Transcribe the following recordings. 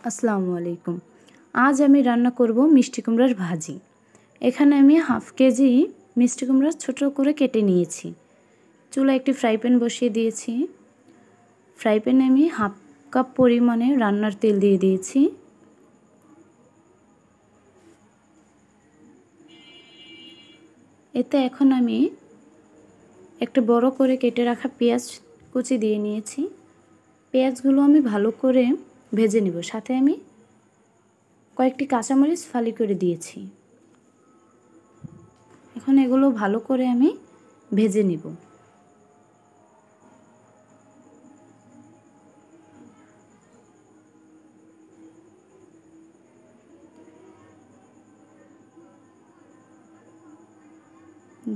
আসসালামু আলাইকুম। আজ আমি রান্না করব মিষ্টি কুমড়ার ভাজি। এখানে আমি হাফ কেজি মিষ্টি কুমড়া ছোট করে কেটে নিয়েছি। চুলায় একটি ফ্রাই প্যান বসিয়ে দিয়েছি। ফ্রাই প্যানে আমি হাফ কাপ পরিমাণে রান্নার তেল দিয়ে দিয়েছি। এতে এখন আমি একটা বড় করে কেটে রাখা পেঁয়াজ কুচি দিয়ে নিয়েছি। পেঁয়াজগুলো আমি ভালো করে ভেজে নেব। সাথে আমি কয়েকটি কাঁচামরিচ ফালি করে দিয়েছি। এখন এগুলো ভালো করে আমি ভেজে নিব।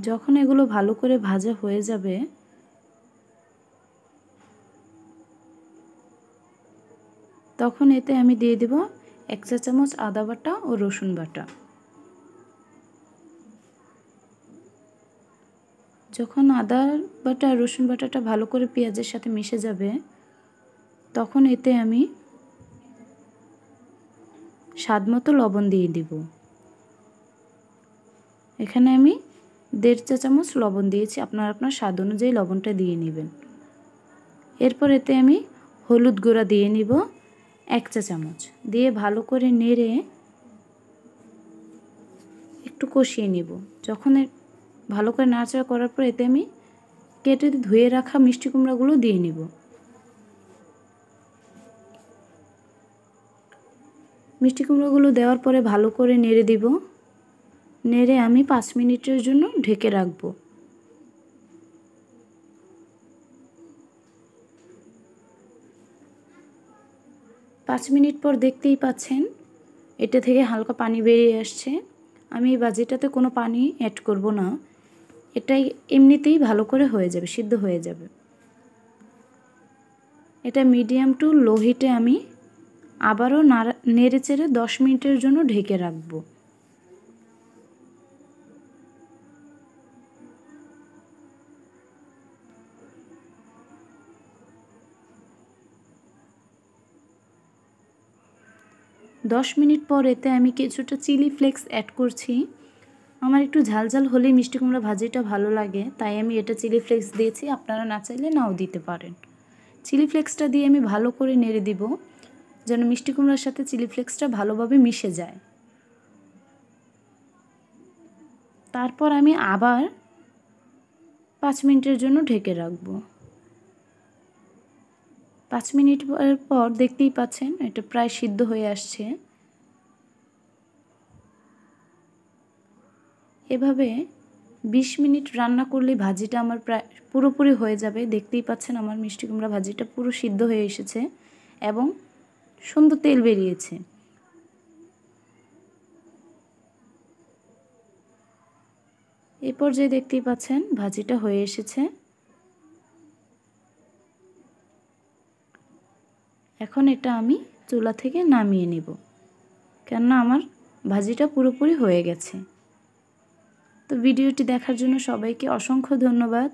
যখন এগুলো ভালো করে ভাজা হয়ে যাবে তখন এতে আমি দিয়ে দেব 1 চা চামচ আদা বাটা ও রসুন বাটা। যখন আদা বাটা আর রসুন বাটাটা ভালো করে পেঁয়াজের সাথে মিশে যাবে তখন এতে আমি স্বাদমতো লবণ দিয়ে দিব। এখানে আমি 1.5 চা চামচ লবণ দিয়েছি। আপনার স্বাদ অনুযায়ী লবণটা দিয়ে নেবেন। এরপর এতে আমি হলুদ গুঁড়া দিয়ে নিব 1 চা চামচ। দিয়ে ভালো করে নেড়ে একটু কষিয়ে নেব। যখন ভালো করে নাড়াচাড়া করার পর এতে আমি কেটে ধুয়ে রাখা মিষ্টি কুমড়াগুলো দিয়ে নিব। মিষ্টি কুমড়াগুলো দেওয়ার পরে ভালো করে নেড়ে দিব। নেড়ে আমি 5 মিনিটের জন্য ঢেকে রাখব। পাঁচ মিনিট পর দেখতেই পাচ্ছেন এটা থেকে হালকা পানি বেরিয়ে আসছে। আমি এই ভাজিটাতে কোনো পানি অ্যাড করব না। এটাই এমনিতেই ভালো করে হয়ে যাবে, সিদ্ধ হয়ে যাবে। এটা মিডিয়াম টু লো হিটে আমি আবারও নেড়ে চেড়ে 10 মিনিটের জন্য ঢেকে রাখব। দশ মিনিট পর এতে আমি কিছুটা চিলি ফ্লেক্স অ্যাড করছি। আমার একটু ঝালঝাল হলেই মিষ্টি কুমড়া ভাজিটা ভালো লাগে, তাই আমি এটা চিলি ফ্লেক্স দিয়েছি। আপনারা না চাইলে নাও দিতে পারেন। চিলি ফ্লেক্সটা দিয়ে আমি ভালো করে নেড়ে দিব যেন মিষ্টি কুমড়ার সাথে চিলি ফ্লেক্সটা ভালোভাবে মিশে যায়। তারপর আমি আবার 5 মিনিটের জন্য ঢেকে রাখব। 5 মিনিট পর দেখতেই পাচ্ছেন এটা প্রায় সিদ্ধ হয়ে আসছে। এভাবে 20 মিনিট রান্না করলে ভাজিটা আমার প্রায় পুরোপুরি হয়ে যাবে। দেখতেই পাচ্ছেন আমার মিষ্টি কুমড়া ভাজিটা পুরো সিদ্ধ হয়ে এসেছে এবং সুন্দর তেল বেরিয়েছে। এই পর্যায়ে দেখতেই পাচ্ছেন ভাজিটা হয়ে এসেছে। এখন এটা আমি চুলা থেকে নামিয়ে নেব, কেননা আমার ভাজিটা পুরোপুরি হয়ে গেছে। তো ভিডিওটি দেখার জন্য সবাইকে অসংখ্য ধন্যবাদ।